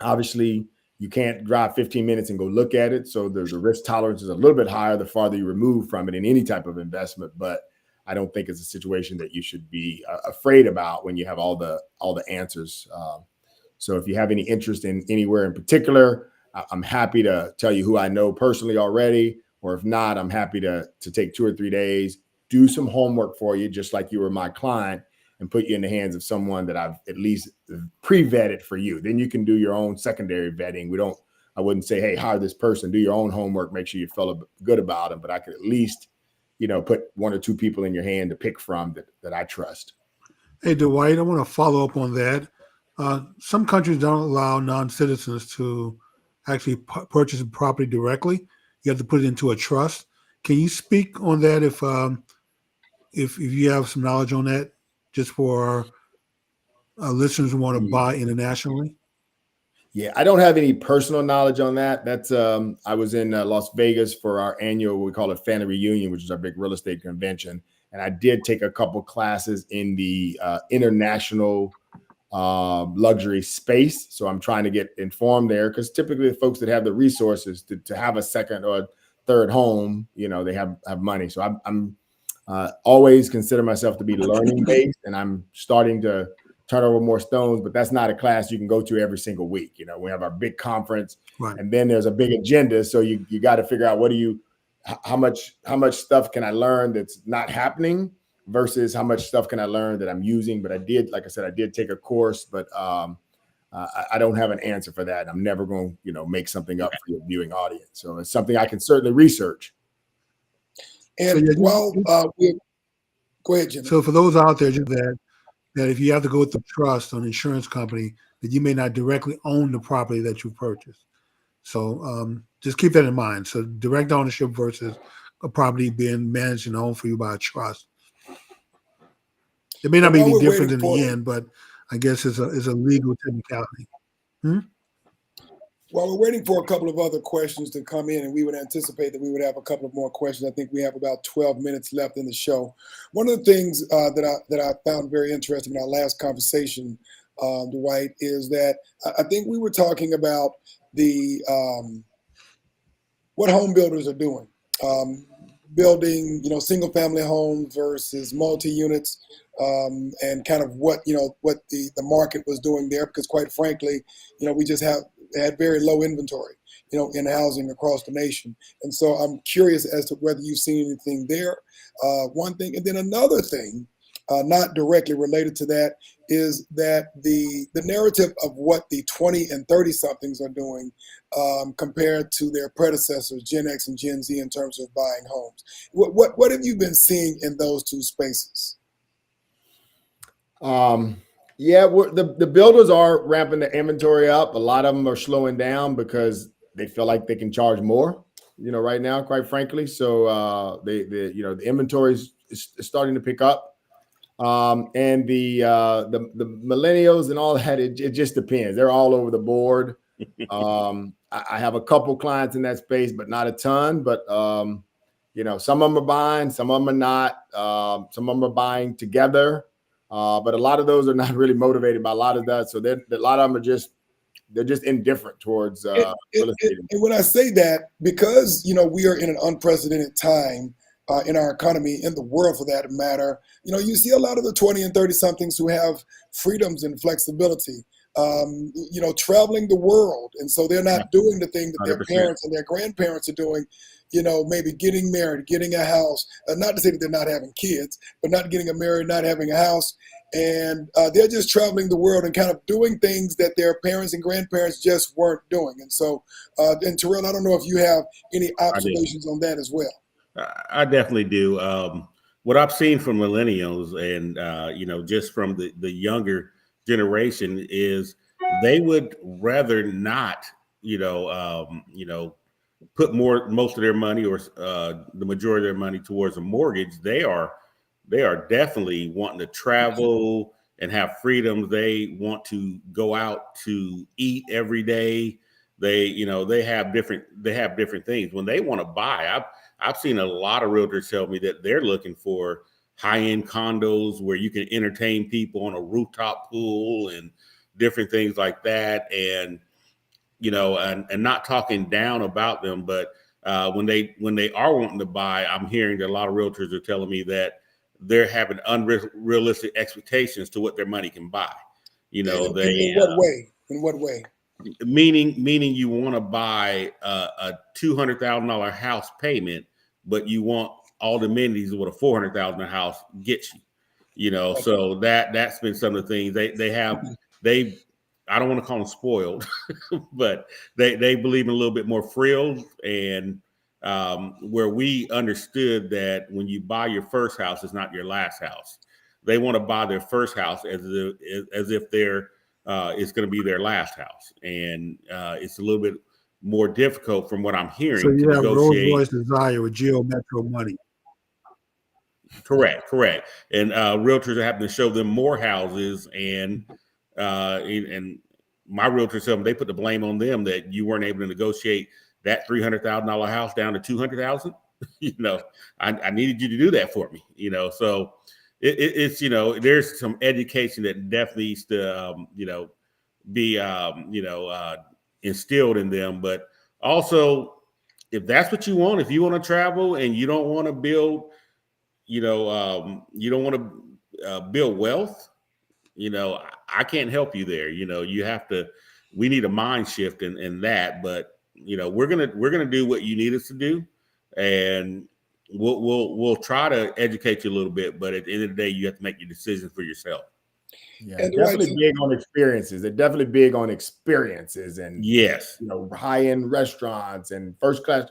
obviously you can't drive 15 minutes and go look at it. So the risk tolerance is a little bit higher the farther you remove from it in any type of investment. But I don't think it's a situation that you should be afraid about when you have all the answers. So if you have any interest in anywhere in particular, I'm happy to tell you who I know personally already. Or if not, I'm happy to take 2 or 3 days, do some homework for you, just like you were my client, and put you in the hands of someone that I've at least pre-vetted for you. Then you can do your own secondary vetting. We don't I wouldn't say, hey, hire this person, do your own homework, make sure you feel good about them. But I could at least, put 1 or 2 people in your hand to pick from that I trust. Hey, Dwight, I want to follow up on that. Some countries don't allow non-citizens to actually purchase a property directly. You have to put it into a trust. Can you speak on that if you have some knowledge on that, just for our listeners who want to buy internationally? Yeah, I don't have any personal knowledge on that. That's I was in Las Vegas for our annual, we call it Family Reunion, which is our big real estate convention. And I did take a couple classes in the international luxury space. So I'm trying to get informed there, because typically the folks that have the resources to have a second or third home, they have money. So I'm always consider myself to be learning based, and I'm starting to turn over more stones, but that's not a class you can go to every single week. We have our big conference, Right. and then there's a big agenda. So you got to figure out how much stuff can I learn that's not happening versus how much stuff can I learn that I'm using. But like I said, I did take a course, but I don't have an answer for that. I'm never going to, make something up for your viewing audience. So it's something I can certainly research. And go ahead, Jimmy. So for those out there, just that if you have to go with the trust on an insurance company, that you may not directly own the property that you purchased. So just keep that in mind. So direct ownership versus a property being managed and owned for you by a trust. It may not be any different in the end, but I guess it's a legal technicality. While we're waiting for a couple of other questions to come in, and we would anticipate that we would have a couple of more questions. I think we have about 12 minutes left in the show. One of the things that I found very interesting in our last conversation, Dwight, is that I think we were talking about the what home builders are doing, building single family homes versus multi-units, and kind of what the market was doing there, because quite frankly, we just had very low inventory, in housing across the nation. And so I'm curious as to whether you've seen anything there. One thing, and then another thing, not directly related to that, is that the narrative of what the 20 and 30 somethings are doing compared to their predecessors, Gen X and Gen Z, in terms of buying homes. What have you been seeing in those two spaces? Yeah, the builders are ramping the inventory up. A lot of them are slowing down because they feel like they can charge more, right now, quite frankly. So the inventory is starting to pick up. And the millennials and all that, it just depends. They're all over the board. I have a couple clients in that space, but not a ton. But some of them are buying, some of them are not. Some of them are buying together. But a lot of those are not really motivated by a lot of that. So a lot of them are they're just indifferent towards real estate. And when I say that, because we are in an unprecedented time in our economy, in the world for that matter, you see a lot of the 20 and 30 somethings who have freedoms and flexibility, traveling the world, and so they're not doing the thing that 100%. Their parents and their grandparents are doing. Maybe getting married, getting a house. Not to say that they're not having kids, but not getting married, not having a house. And they're just traveling the world and kind of doing things that their parents and grandparents just weren't doing. And so, and Terrell, I don't know if you have any observations on that as well. I definitely do. What I've seen from millennials and, just from the younger generation is they would rather not, put most of their money or the majority of their money towards a mortgage. They are definitely wanting to travel and have freedom. They want to go out to eat every day. They have different things when they want to buy. I've seen a lot of realtors tell me that they're looking for high-end condos where you can entertain people on a rooftop pool and different things like that. And and not talking down about them, but when they are wanting to buy, I'm hearing that a lot of realtors are telling me that they're having unrealistic expectations to what their money can buy. In what way? Meaning you want to buy a $200,000 house payment, but you want all the amenities of what a $400,000 house gets you. So that's been some of the things they I don't want to call them spoiled, but they believe in a little bit more frills, and where we understood that when you buy your first house, it's not your last house. They want to buy their first house as if they're it's going to be their last house, and it's a little bit more difficult from what I'm hearing. So you to have negotiate. Rolls Royce Desire with Geo Metro money. Correct. And realtors are having to show them more houses, and my realtors tell them they put the blame on them that you weren't able to negotiate that $300,000 house down to $200,000. I needed you to do that for me. So it's there's some education that definitely needs to be instilled in them, but also if that's what you want, if you want to travel and you don't want to build. You don't want to build wealth. I can't help you there. You have to. We need a mind shift in that. But we're gonna do what you need us to do, and we'll try to educate you a little bit. But at the end of the day, you have to make your decision for yourself. Yeah, and definitely big on experiences. They're definitely big on experiences, and yes, high-end restaurants and first class.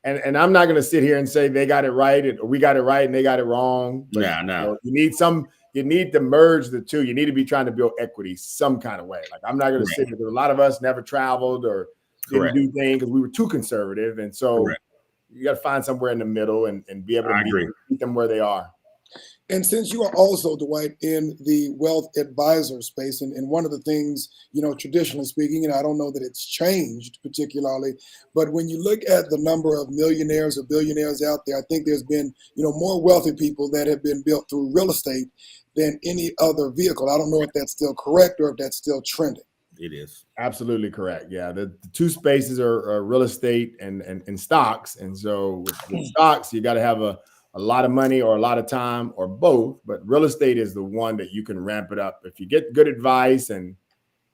And I'm not going to sit here and say they got it right or we got it right and they got it wrong. But, no. You need to merge the two. You need to be trying to build equity some kind of way. Like I'm not going to sit here. A lot of us never traveled or didn't do things because we were too conservative. And so you got to find somewhere in the middle and be able to meet them where they are. And since you are also, Dwight, in the wealth advisor space, and one of the things, traditionally speaking, and I don't know that it's changed particularly, but when you look at the number of millionaires or billionaires out there, I think there's been, more wealthy people that have been built through real estate than any other vehicle. I don't know if that's still correct or if that's still trending. It is absolutely correct. Yeah, the two spaces are real estate and stocks, and so with stocks, you got to have a lot of money or a lot of time or both, but real estate is the one that you can ramp it up. If you get good advice and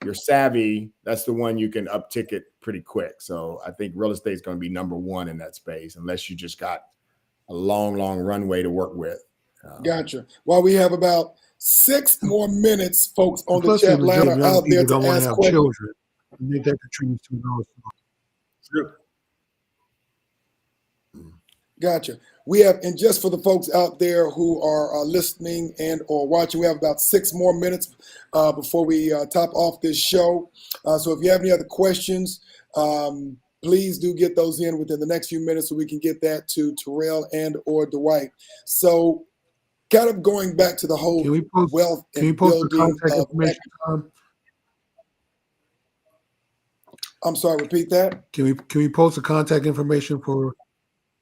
you're savvy, that's the one you can uptick it pretty quick. So I think real estate is going to be number one in that space, unless you just got a long runway to work with. Gotcha. Well, we have about 6 more minutes, folks, on the chat line are out there to ask questions. Children. I think that contributes to those. Sure. Gotcha. We have, and just for the folks out there who are listening and or watching, we have about 6 more minutes before we top off this show. So if you have any other questions, please do get those in within the next few minutes so we can get that to Terrell and or Dwight. So kind of going back to the whole wealth and building. I'm sorry, repeat that. Can we post the contact information for?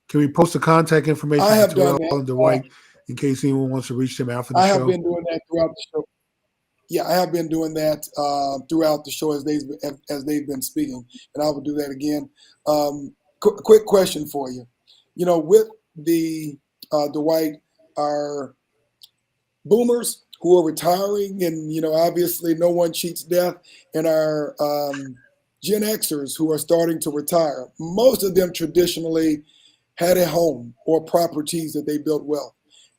Can we post the contact information I have to done Terrell and Dwight in case anyone wants to reach them after the show? I have been doing that throughout the show. Yeah, I have been doing that throughout the show as they've been speaking, and I will do that again. Quick question for you. With the Dwight, our boomers who are retiring, and obviously no one cheats death, and our Gen Xers who are starting to retire. Most of them traditionally had a home or properties that they built wealth.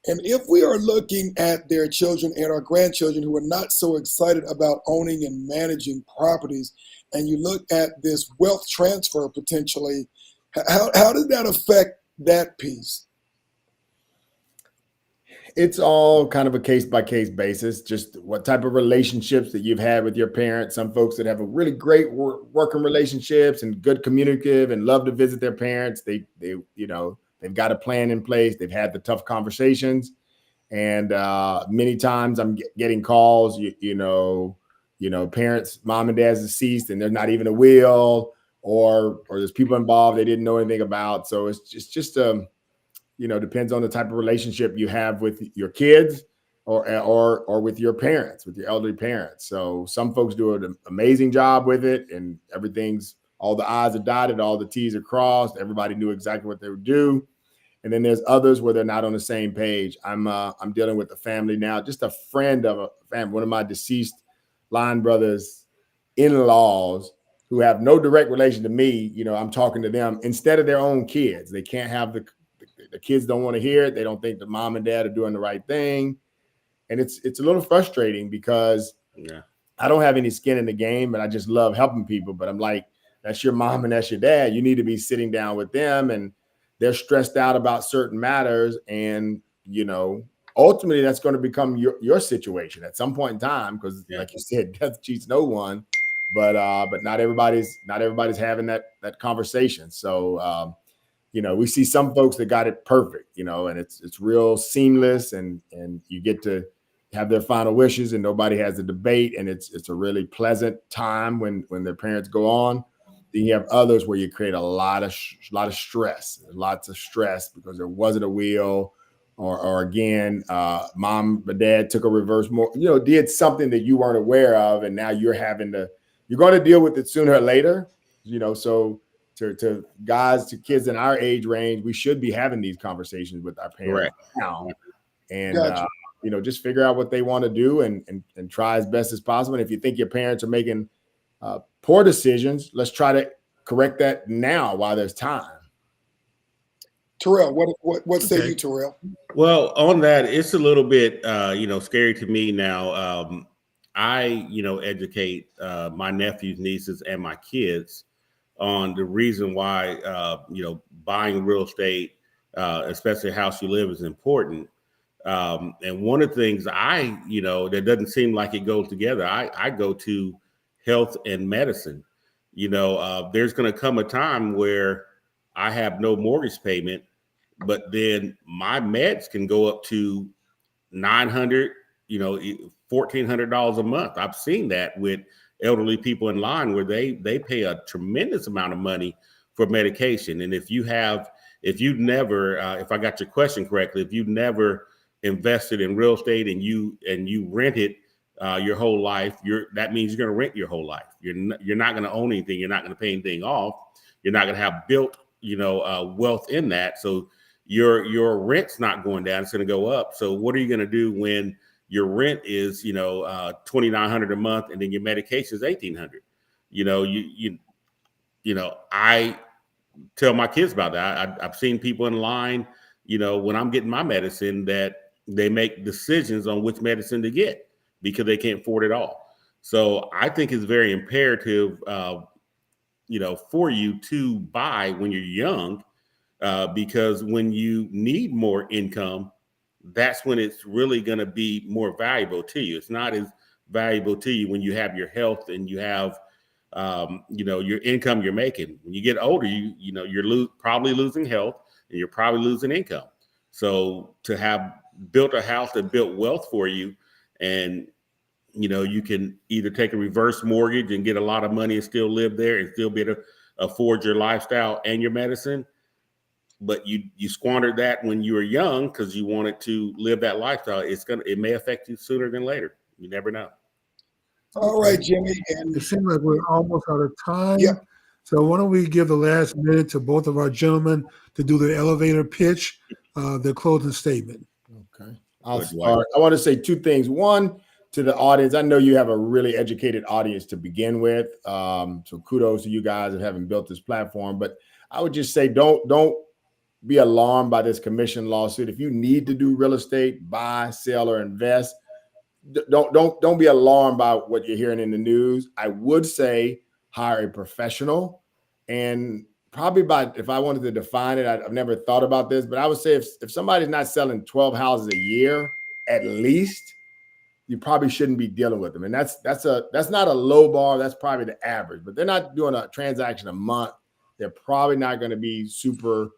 And if we are looking at their children and our grandchildren who are not so excited about owning and managing properties, and you look at this wealth transfer potentially, how does that affect that piece? It's all kind of a case-by-case basis, just what type of relationships that you've had with your parents. Some folks that have a really great working relationships and good communicative and love to visit their parents. They've got a plan in place. They've had the tough conversations. And many times I'm getting calls, parents, mom and dad's deceased and there's not even a will, or there's people involved they didn't know anything about. So it's just depends on the type of relationship you have with your kids or with your parents, with your elderly parents. So some folks do an amazing job with it, and all the I's are dotted, all the T's are crossed. Everybody knew exactly what they would do. And then there's others where they're not on the same page. I'm dealing with a family now, just a friend of a family, one of my deceased line brothers' in-laws who have no direct relation to me. I'm talking to them instead of their own kids. They can't have the kids don't want to hear it. They don't think the mom and dad are doing the right thing. And it's a little frustrating because I don't have any skin in the game, and I just love helping people. But I'm like, that's your mom and that's your dad. You need to be sitting down with them, and they're stressed out about certain matters. And, ultimately that's going to become your situation at some point in time. Because like you said, death cheats no one, but not everybody's having that conversation. So, we see some folks that got it perfect, and it's real seamless, and you get to have their final wishes and nobody has a debate, and it's a really pleasant time when their parents go on. Then you have others where you create a lot of stress, lots of stress because there wasn't a will, or again, mom or dad took a reverse did something that you weren't aware of, and now you're going to deal with it sooner or later, so to guys, to kids in our age range, we should be having these conversations with our parents now, and Gotcha. Just figure out what they want to do and try as best as possible. And if you think your parents are making poor decisions, let's try to correct that now while there's time. Terrell, what say you, Terrell? Well, on that, it's a little bit scary to me now. I educate my nephews, nieces, and my kids on the reason why buying real estate, especially a house you live, is important. And one of the things that doesn't seem like it goes together, I go to health and medicine. There's going to come a time where I have no mortgage payment, but then my meds can go up to $900, $1,400 a month. I've seen that with elderly people in line where they pay a tremendous amount of money for medication. And if I got your question correctly, if you've never invested in real estate and you rent it your whole life, that means you're going to rent your whole life. You're not going to own anything. You're not going to pay anything off. You're not going to have built wealth in that. So your rent's not going down. It's going to go up. So what are you going to do when your rent is $2,900 a month and then your medication is $1,800? I tell my kids about that. I've seen people in line, when I'm getting my medicine, that they make decisions on which medicine to get because they can't afford it all. So I think it's very imperative, for you to buy when you're young, because when you need more income, that's when it's really going to be more valuable to you. It's not as valuable to you when you have your health and you have your income you're making. When you get older, you're probably losing health and you're probably losing income. So to have built a house that built wealth for you, and you can either take a reverse mortgage and get a lot of money and still live there and still be able to afford your lifestyle and your medicine. But you squandered that when you were young because you wanted to live that lifestyle. It may affect you sooner than later. You never know. All right, Jimmy. And it seems like we're almost out of time. Yep. So why don't we give the last minute to both of our gentlemen to do their elevator pitch, their closing statement. Okay. I'll start. I want to say two things. One, to the audience, I know you have a really educated audience to begin with. So kudos to you guys of having built this platform. But I would just say don't be alarmed by this commission lawsuit. If you need to do real estate, buy, sell, or invest, don't be alarmed by what you're hearing in the news. I would say hire a professional, and probably if I wanted to define it, I've never thought about this, but I would say if somebody's not selling 12 houses a year, at least, you probably shouldn't be dealing with them. And that's not a low bar. That's probably the average, but they're not doing a transaction a month. They're probably not going to be super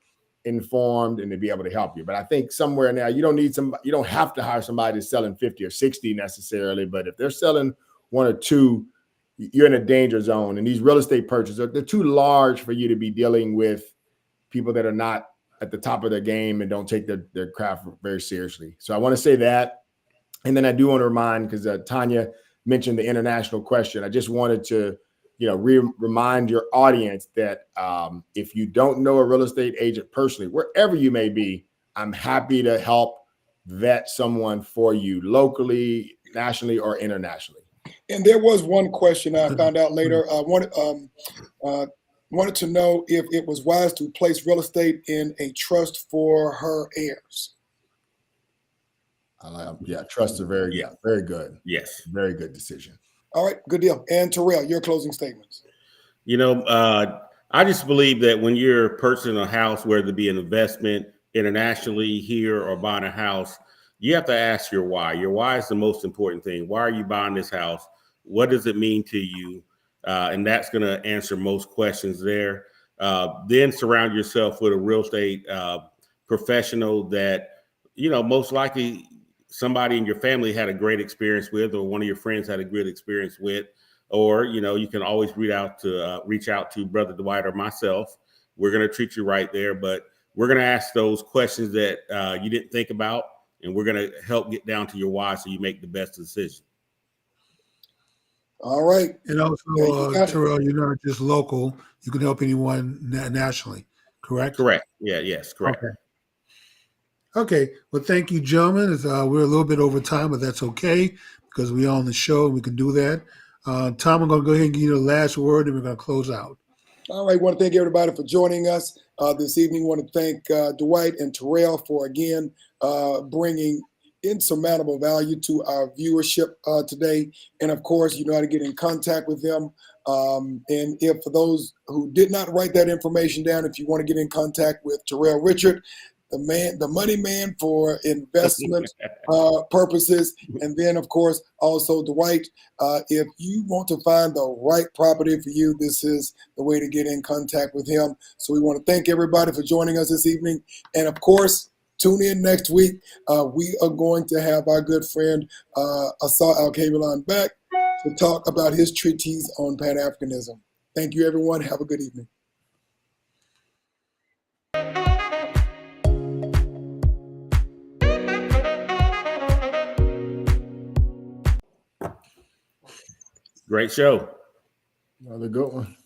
informed and to be able to help you. But I think somewhere now, you don't have to hire somebody that's selling 50 or 60 necessarily, but if they're selling one or two, you're in a danger zone. And these real estate purchases, they're too large for you to be dealing with people that are not at the top of their game and don't take their craft very seriously. So I want to say that. And then I do want to remind, because Tanya mentioned the international question, I just wanted to remind your audience that if you don't know a real estate agent personally, wherever you may be, I'm happy to help vet someone for you locally, nationally, or internationally. And there was one question I found out later. I wanted to know if it was wise to place real estate in a trust for her heirs. Yeah, trusts are very good. Yes. Very good decision. All right, good deal. And Terrell, your closing statements. You know, I just believe that when you're purchasing a house, whether it be an investment internationally here or buying a house, you have to ask your why. Your why is the most important thing. Why are you buying this house? What does it mean to you? And that's going to answer most questions there. Then surround yourself with a real estate professional that, you know, most likely somebody in your family had a great experience with, or one of your friends had a good experience with. Or, you know, you can always reach out to Brother Dwight or myself. We're going to treat you right there, but we're going to ask those questions that you didn't think about, and we're going to help get down to your why so you make the best decision. All right. And also, Terrell, you're not just local. You can help anyone nationally, correct? Correct. Yeah, yes, correct. Okay. Well, thank you, gentlemen. We're a little bit over time, but that's okay because we're on the show and we can do that. Tom, I'm going to go ahead and give you the last word and we're going to close out. All right. I want to thank everybody for joining us this evening. I want to thank Dwight and Terrell for, again, bringing insurmountable value to our viewership today. And, of course, you know how to get in contact with them. And if for those who did not write that information down, if you want to get in contact with Terrell Richard, the money man for investment purposes. And then, of course, also Dwight, if you want to find the right property for you, this is the way to get in contact with him. So we want to thank everybody for joining us this evening. And, of course, tune in next week. We are going to have our good friend Asa Al-Kabilan back to talk about his treatise on Pan-Africanism. Thank you, everyone. Have a good evening. Great show. Another good one.